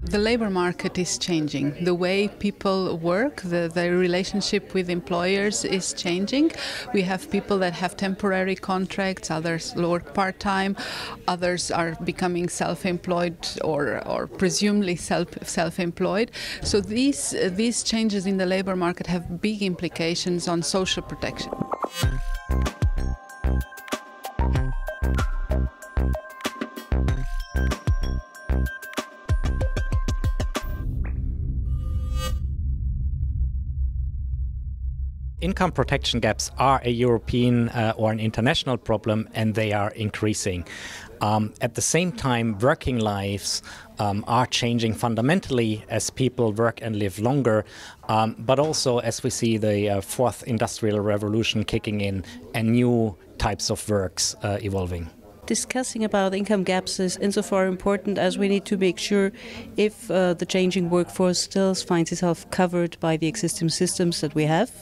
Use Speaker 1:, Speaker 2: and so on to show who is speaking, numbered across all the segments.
Speaker 1: The labor market is changing. The way people work, the relationship with employers is changing. We have people that have temporary contracts, others work part-time, others are becoming self-employed or presumably self-employed. So these changes in the labor market have big implications on social protection.
Speaker 2: Income protection gaps are a European or an international problem, and they are increasing. At the same time, working lives are changing fundamentally as people work and live longer, but also as we see the fourth industrial revolution kicking in and new types of works evolving.
Speaker 3: Discussing about income gaps is insofar important as we need to make sure if the changing workforce still finds itself covered by the existing systems that we have.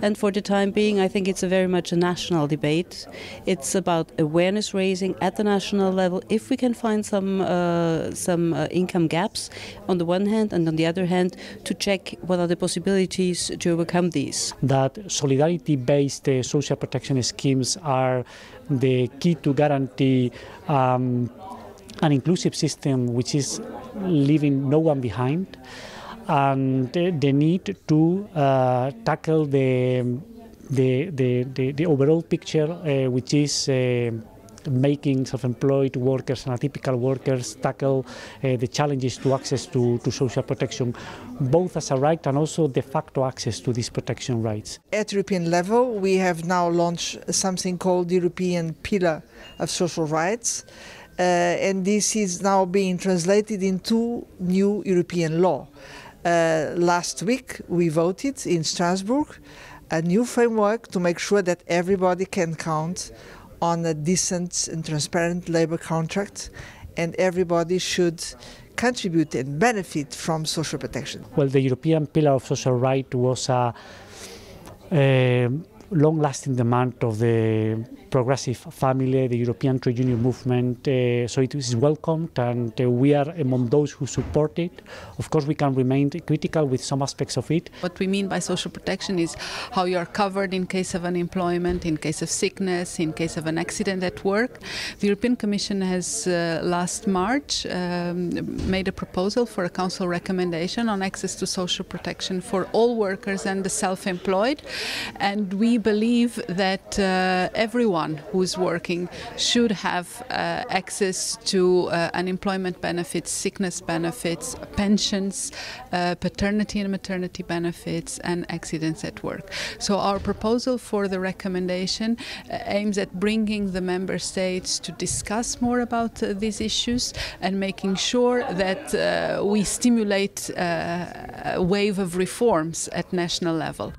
Speaker 3: And for the time being, I think it's very much a national debate. It's about awareness raising at the national level. If we can find some income gaps on the one hand, and on the other hand, to check what are the possibilities to overcome these.
Speaker 4: That solidarity-based social protection schemes are the key to guarantee an inclusive system which is leaving no one behind, and the need to tackle the overall picture, which is making self-employed workers and atypical workers tackle the challenges to access to social protection, both as a right and also de facto access to these protection rights.
Speaker 5: At European level, we have now launched something called the European Pillar of Social Rights, and this is now being translated into new European law. Last week we voted in Strasbourg a new framework to make sure that everybody can count on a decent and transparent labor contract, and everybody should contribute and benefit from social protection.
Speaker 4: Well, the European Pillar of Social Rights was a long-lasting demand of the progressive family, the European trade union movement, so it is welcomed, and we are among those who support it. Of course, we can remain critical with some aspects of it.
Speaker 1: What we mean by social protection is how you are covered in case of unemployment, in case of sickness, in case of an accident at work. The European Commission has last March made a proposal for a Council recommendation on access to social protection for all workers and the self-employed, and we believe that everyone who is working should have access to unemployment benefits, sickness benefits, pensions, paternity and maternity benefits, and accidents at work. So our proposal for the recommendation aims at bringing the member states to discuss more about these issues and making sure that we stimulate a wave of reforms at national level.